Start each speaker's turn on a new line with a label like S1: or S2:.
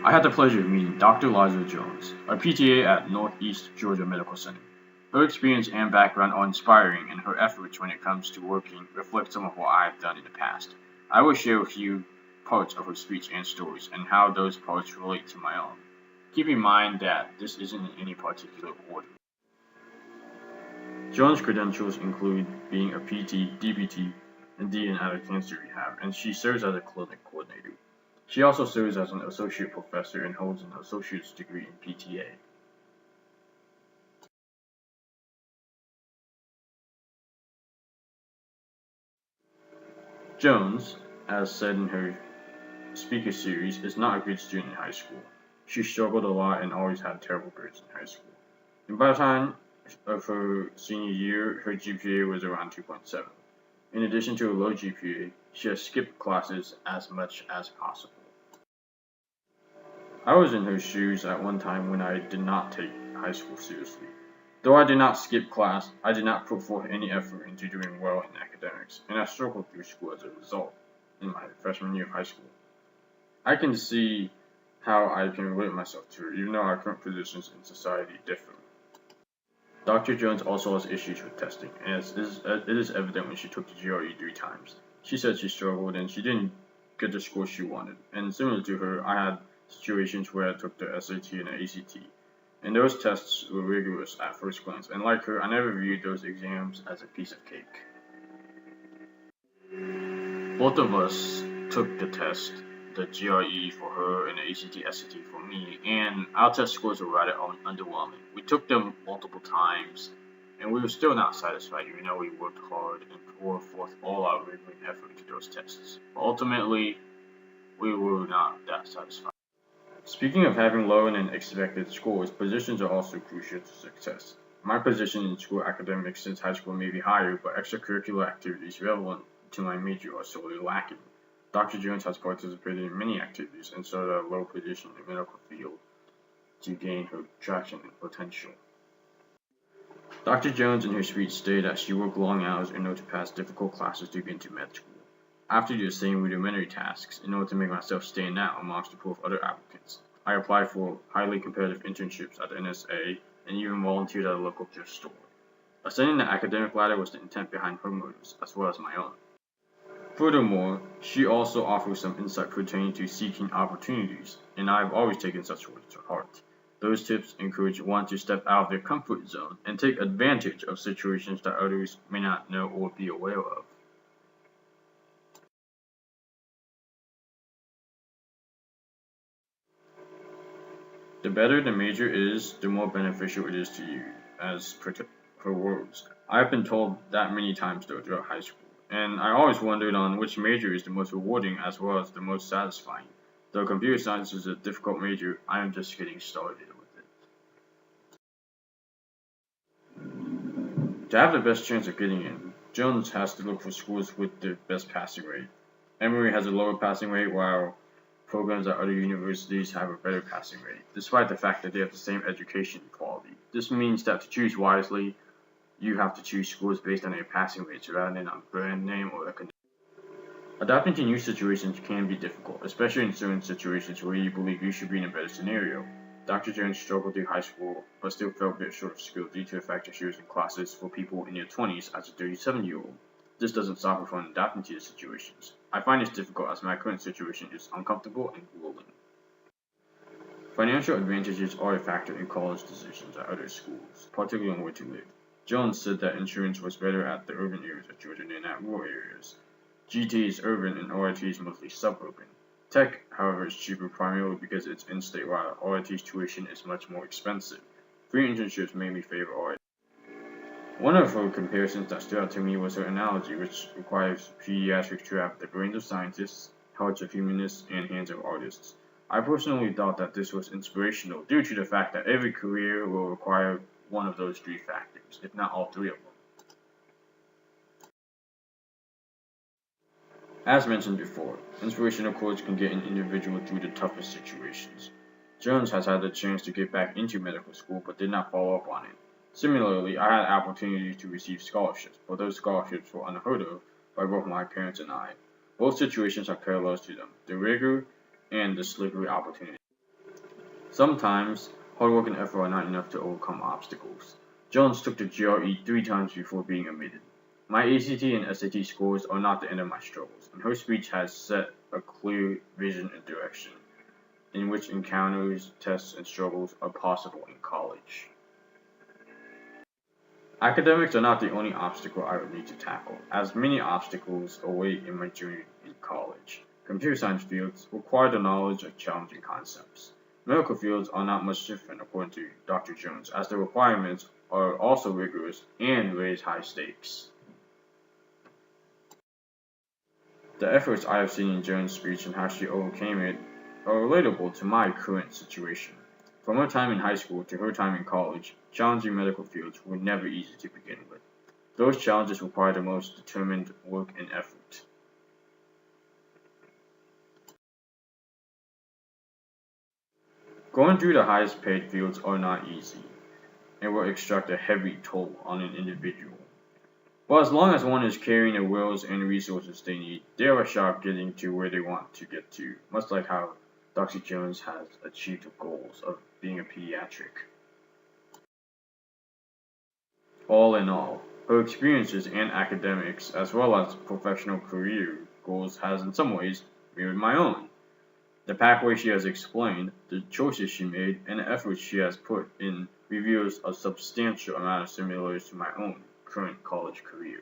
S1: I had the pleasure of meeting Dr. Liza Jones, a PTA at Northeast Georgia Medical Center. Her experience and background are inspiring, and her efforts when it comes to working reflect some of what I have done in the past. I will share with you parts of her speech and stories, and how those parts relate to my own. Keep in mind that this isn't in any particular order. Jones' credentials include being a PT, DPT, and DN at a cancer rehab, and she serves as a clinic coordinator. She also serves as an associate professor and holds an associate's degree in PTA. Jones, as said in her speaker series, is not a good student in high school. She struggled a lot and always had terrible grades in high school. And by the time of her senior year, her GPA was around 2.7. In addition to a low GPA, she has skipped classes as much as possible. I was in her shoes at one time when I did not take high school seriously. Though I did not skip class, I did not put forth any effort into doing well in academics, and I struggled through school as a result in my freshman year of high school. I can see how I can relate myself to her, even though our current positions in society differ. Dr. Jones also has issues with testing, and it is evident when she took the GRE 3 times. She said she struggled and she didn't get the score she wanted. And similar to her, I had situations where I took the SAT and the ACT, and those tests were rigorous at first glance, and like her, I never viewed those exams as a piece of cake. Both of us took the test, the GRE for her and the ACT SAT for me, and our test scores were rather underwhelming. We took them multiple times, and we were still not satisfied, even though we worked hard and poured forth all our rigor and effort into those tests. But ultimately, we were not that satisfied. Speaking of having low and expected scores, positions are also crucial to success. My position in school academics since high school may be higher, but extracurricular activities relevant to my major are sorely lacking. Dr. Jones has participated in many activities and started at a low position in the medical field to gain her traction and potential. Dr. Jones in her speech stated that she worked long hours in order to pass difficult classes to get into med school. I have to do the same rudimentary tasks in order to make myself stand out amongst the pool of other applicants. I applied for highly competitive internships at the NSA and even volunteered at a local thrift store. Ascending the academic ladder was the intent behind her motives, as well as my own. Furthermore, she also offers some insight pertaining to seeking opportunities, and I have always taken such words to heart. Those tips encourage one to step out of their comfort zone and take advantage of situations that others may not know or be aware of. The better the major is, the more beneficial it is to you, as per her words. I have been told that many times though throughout high school, and I always wondered on which major is the most rewarding as well as the most satisfying. Though computer science is a difficult major, I am just getting started with it. To have the best chance of getting in, Jones has to look for schools with the best passing rate. Emory has a lower passing rate, while programs at other universities have a better passing rate, despite the fact that they have the same education quality. This means that to choose wisely, you have to choose schools based on their passing rates rather than on brand name or academic. Adapting to new situations can be difficult, especially in certain situations where you believe you should be in a better scenario. Dr. Jones struggled through high school, but still fell a bit short of skill due to the fact that she was in classes for people in their 20s as a 37-year-old. This doesn't stop her from adapting to the situations. I find this difficult as my current situation is uncomfortable and grueling. Financial advantages are a factor in college decisions at other schools, particularly on where to live. Jones said that insurance was better at the urban areas of Georgia than at rural areas. GT is urban and RIT is mostly suburban. Tech, however, is cheaper primarily because it's in-state, while RIT's tuition is much more expensive. Free internships made me favor RIT. One of her comparisons that stood out to me was her analogy, which requires pediatrics to have the brains of scientists, hearts of humanists, and hands of artists. I personally thought that this was inspirational due to the fact that every career will require one of those 3 factors, if not all 3 of them. As mentioned before, inspirational quotes can get an individual through the toughest situations. Jones has had the chance to get back into medical school but did not follow up on it. Similarly, I had opportunities to receive scholarships, but those scholarships were unheard of by both my parents and I. Both situations have parallels to them, the rigor and the slippery opportunity. Sometimes, hard work and effort are not enough to overcome obstacles. Jones took the GRE 3 times before being admitted. My ACT and SAT scores are not the end of my struggles, and her speech has set a clear vision and direction in which encounters, tests, and struggles are possible in college. Academics are not the only obstacle I would need to tackle, as many obstacles await in my journey in college. Computer science fields require the knowledge of challenging concepts. Medical fields are not much different, according to Dr. Jones, as the requirements are also rigorous and raise high stakes. The efforts I have seen in Jones' speech and how she overcame it are relatable to my current situation. From her time in high school to her time in college, challenging medical fields were never easy to begin with. Those challenges require the most determined work and effort. Going through the highest paid fields are not easy, and will extract a heavy toll on an individual. But as long as one is carrying the wills and resources they need, they have a shot getting to where they want to get to, much like how Dr. Jones has achieved the goals of being a pediatric. All in all, her experiences and academics, as well as professional career goals, has in some ways mirrored my own. The pathway she has explained, the choices she made, and the efforts she has put in reveals a substantial amount of similarities to my own current college career.